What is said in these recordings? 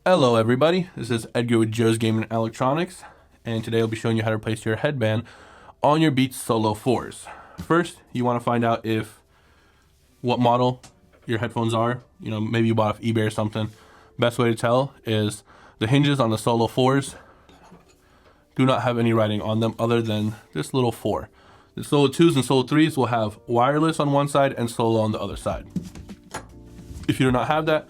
Hello everybody, this is Edgar with Joe's Gaming and Electronics, and today I'll be showing you how to place your headband on your Beats Solo 4s. First, you want to find out what model your headphones are. You know, maybe you bought off eBay or something. Best way to tell is the hinges on the Solo 4s do not have any writing on them other than this little 4. The Solo 2s and Solo 3s will have wireless on one side and Solo on the other side. If you do not have that,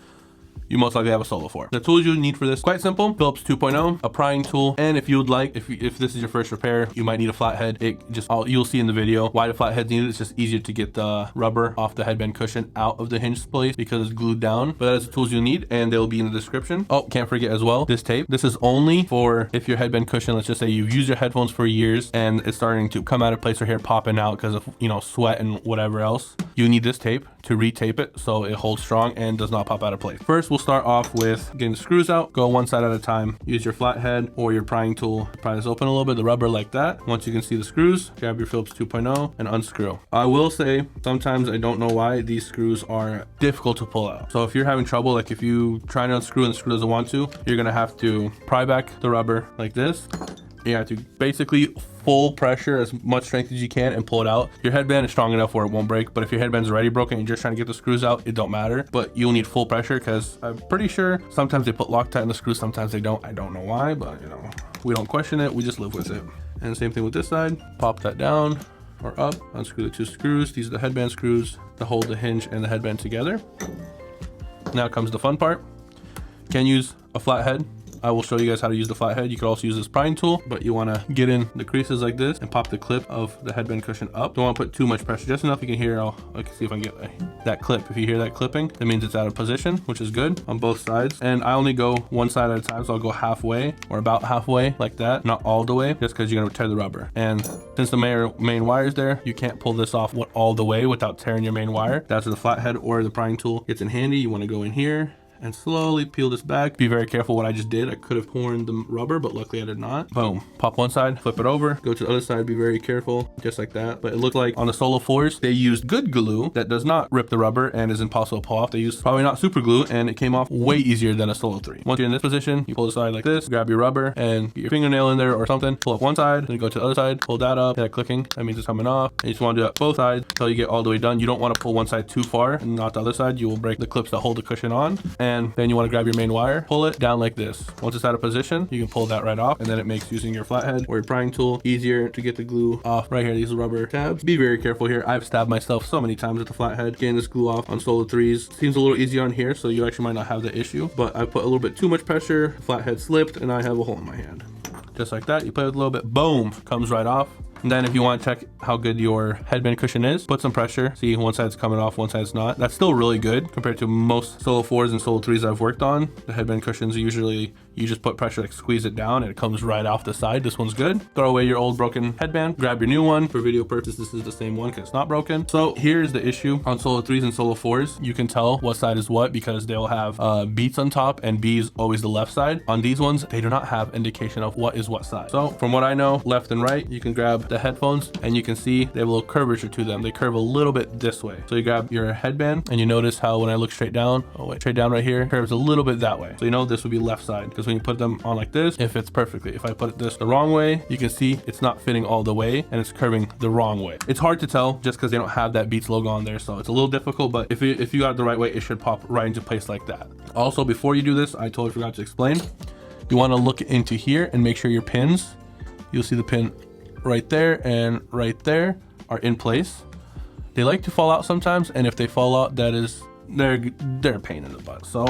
you most likely have a Solo 4. The tools you need for this, quite simple: Phillips 2.0, a prying tool, and if you would like, if this is your first repair, you might need a flathead. You'll see in the video why the flathead's needed. It's just easier to get the rubber off the headband cushion out of the hinge place because it's glued down. But that is the tools you'll need, and they'll be in the description. Oh, can't forget as well, this tape. This is only for if your headband cushion, let's just say you've used your headphones for years and it's starting to come out of place or hair popping out because of, you know, sweat and whatever else. You need this tape to retape it so it holds strong and does not pop out of place. First, we'll start off with getting the screws out. Go one side at a time. Use your flathead or your prying tool. Pry this open a little bit, the rubber like that. Once you can see the screws, grab your Phillips 2.0 and unscrew. I will say, sometimes I don't know why these screws are difficult to pull out. So if you're having trouble, like if you try to unscrew and the screw doesn't want to, you're gonna have to pry back the rubber like this. You have to basically full pressure, as much strength as you can, and pull it out. Your headband is strong enough where it won't break, but if your headband's already broken and you're just trying to get the screws out, it don't matter. But you'll need full pressure because I'm pretty sure sometimes they put Loctite in the screws, sometimes they don't. I don't know why, but you know, we don't question it, we just live with it. And same thing with this side. Pop that down or up, unscrew the two screws. These are the headband screws that hold the hinge and the headband together. Now comes the fun part. You can use a flathead. I will show you guys how to use the flathead. You could also use this prying tool, but you want to get in the creases like this and pop the clip of the headband cushion up. Don't want to put too much pressure, just enough you can hear. I can see if I can get that clip. If you hear that clipping, that means it's out of position, which is good on both sides. And I only go one side at a time, so I'll go halfway or about halfway like that, not all the way, just because you're going to tear the rubber. And since the main wire is there, you can't pull this off all the way without tearing your main wire. That's where the flathead or the prying tool gets in handy. You want to go in here and slowly peel this back. Be very careful what I just did. I could have torn the rubber, but luckily I did not. Boom. Pop one side, flip it over, go to the other side, be very careful, just like that. But it looked like on the Solo 4s, they used good glue that does not rip the rubber and is impossible to pull off. They used probably not super glue, and it came off way easier than a Solo 3. Once you're in this position, you pull the side like this, grab your rubber and get your fingernail in there or something, pull up one side, then go to the other side, pull that up, that clicking, that means it's coming off. And you just want to do that both sides until you get all the way done. You don't want to pull one side too far and not the other side. You will break the clips that hold the cushion on. And then you want to grab your main wire, pull it down like this. Once it's out of position, you can pull that right off, and then it makes using your flathead or your prying tool easier to get the glue off. Right here, these rubber tabs. Be very careful here. I've stabbed myself so many times with the flathead. Getting this glue off on Solo 3s seems a little easier on here, so you actually might not have the issue, but I put a little bit too much pressure, flathead slipped, and I have a hole in my hand. Just like that, you play with a little bit, boom, comes right off. And then if you want to check how good your headband cushion is, put some pressure. See, one side's coming off, one side's not. That's still really good compared to most Solo 4s and Solo 3s I've worked on. The headband cushions usually, you just put pressure, like squeeze it down, and it comes right off the side. This one's good. Throw away your old broken headband, grab your new one. For video purposes, this is the same one because it's not broken. So here's the issue on Solo 3s and Solo 4s. You can tell what side is what because they'll have beats on top, and B is always the left side. On these ones, they do not have indication of what is what side. So from what I know, left and right, you can grab the headphones and you can see they have a little curvature to them. They curve a little bit this way. So you grab your headband and you notice how when I look straight down, straight down right here, curves a little bit that way. So you know this would be left side because when you put them on like this, it fits perfectly. If I put this the wrong way, you can see it's not fitting all the way and it's curving the wrong way. It's hard to tell just because they don't have that Beats logo on there. So it's a little difficult, but if you got it the right way, it should pop right into place like that. Also, before you do this, I totally forgot to explain. You want to look into here and make sure your pins, you'll see the pin right there and right there are in place. They like to fall out sometimes, and if they fall out, they're a pain in the butt. So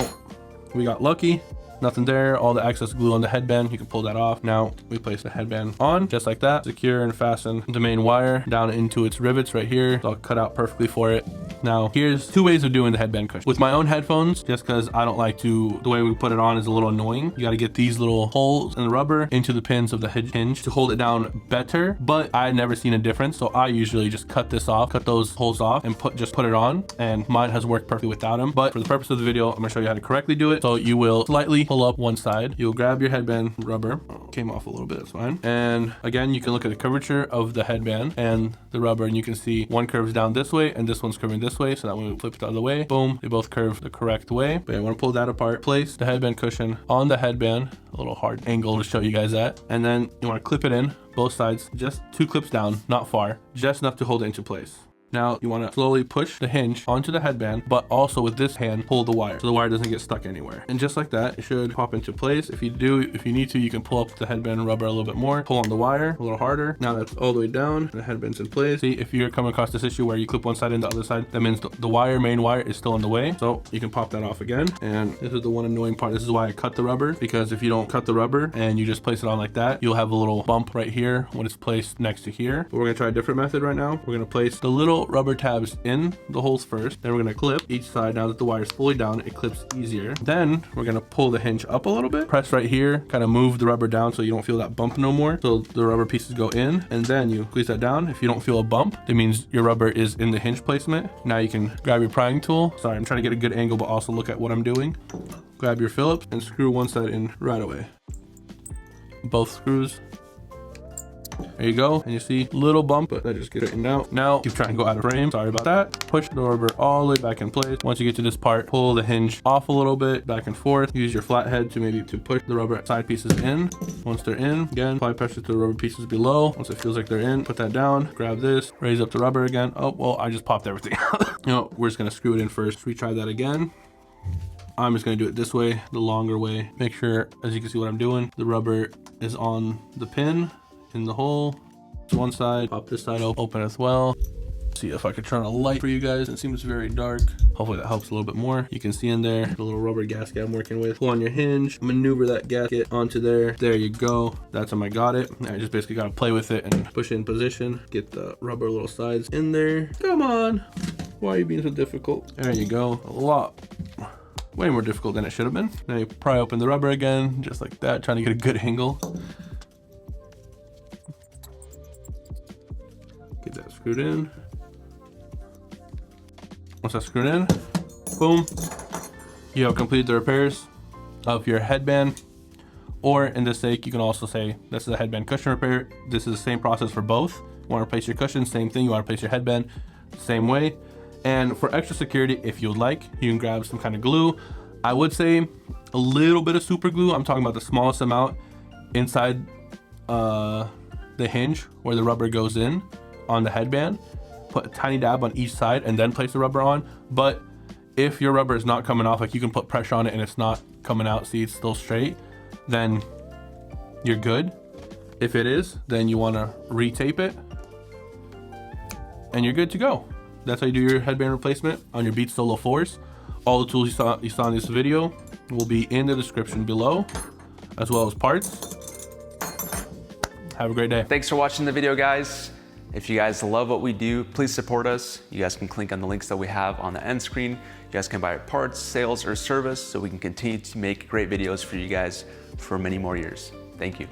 we got lucky. Nothing there, all the excess glue on the headband, you can pull that off. Now we place the headband on just like that, secure and fasten the main wire down into its rivets right here. It's all cut out perfectly for it. Now here's two ways of doing the headband cushion. With my own headphones, just because I don't like to, the way we put it on is a little annoying. You got to get these little holes in the rubber into the pins of the hinge to hold it down better, but I've never seen a difference. So I usually just cut this off, cut those holes off and just put it on, and mine has worked perfectly without them. But for the purpose of the video, I'm gonna show you how to correctly do it. So you will slightly pull up one side. You'll grab your headband rubber. Came off a little bit, that's fine. And again, you can look at the curvature of the headband and the rubber, and you can see one curves down this way and this one's curving this way, so that when we flip it the other way, boom, they both curve the correct way. But I want to pull that apart. Place the headband cushion on the headband, a little hard angle to show you guys that. And then you want to clip it in both sides, just 2 clips down, not far, just enough to hold it into place. Now you want to slowly push the hinge onto the headband, but also with this hand, pull the wire so the wire doesn't get stuck anywhere. And just like that, it should pop into place. If you need to, you can pull up the headband rubber a little bit more, pull on the wire a little harder. Now that's all the way down, the headband's in place. See, if you're coming across this issue where you clip one side and the other side, that means the main wire is still in the way. So you can pop that off again. And this is the one annoying part. This is why I cut the rubber, because if you don't cut the rubber and you just place it on like that, you'll have a little bump right here when it's placed next to here. But we're gonna try a different method right now. We're gonna place the little rubber tabs in the holes first. Then we're gonna clip each side. Now that the wire is fully down, it clips easier. Then we're gonna pull the hinge up a little bit, press right here, kind of move the rubber down so you don't feel that bump no more. So the rubber pieces go in, and then you squeeze that down. If you don't feel a bump, that means your rubber is in the hinge placement. Now you can grab your prying tool. Sorry, I'm trying to get a good angle, but also look at what I'm doing. Grab your Phillips and screw one side in right away. Both screws. There you go. And you see little bump, but that just gets straightened out. Now keep trying to go out of frame. Sorry about that. Push the rubber all the way back in place. Once you get to this part, pull the hinge off a little bit, back and forth. Use your flathead to push the rubber side pieces in. Once they're in, again, apply pressure to the rubber pieces below. Once it feels like they're in, put that down, grab this, raise up the rubber again. Oh, well, I just popped everything out. You know, we're just gonna screw it in first. Retry that again. I'm just gonna do it this way, the longer way. Make sure, as you can see what I'm doing, the rubber is on the pin in the hole. One side, pop this side open as well. See if I could turn a light for you guys. It seems very dark. Hopefully that helps a little bit more. You can see in there the little rubber gasket I'm working with. Pull on your hinge, maneuver that gasket onto there. There you go. That's how I got it. I just basically gotta play with it and push it in position. Get the rubber little sides in there. Come on. Why are you being so difficult? There you go. A lot. Way more difficult than it should have been. Now you pry open the rubber again, just like that, trying to get a good angle. Get that screwed in. Once that's screwed in, boom, you have completed the repairs of your headband. Or in this sake, you can also say, this is a headband cushion repair. This is the same process for both. You want to replace your cushion, same thing. You want to replace your headband, same way. And for extra security, if you would like, you can grab some kind of glue. I would say a little bit of super glue. I'm talking about the smallest amount inside the hinge where the rubber goes in on the headband. Put a tiny dab on each side and then place the rubber on. But if your rubber is not coming off, like you can put pressure on it and it's not coming out, see it's still straight, then you're good. If it is, then you want to re-tape it and you're good to go. That's how you do your headband replacement on your Beats Solo 4s. All the tools you saw in this video will be in the description below, as well as parts. Have a great day. Thanks for watching the video, guys. If you guys love what we do, please support us. You guys can click on the links that we have on the end screen. You guys can buy our parts, sales, or service so we can continue to make great videos for you guys for many more years. Thank you.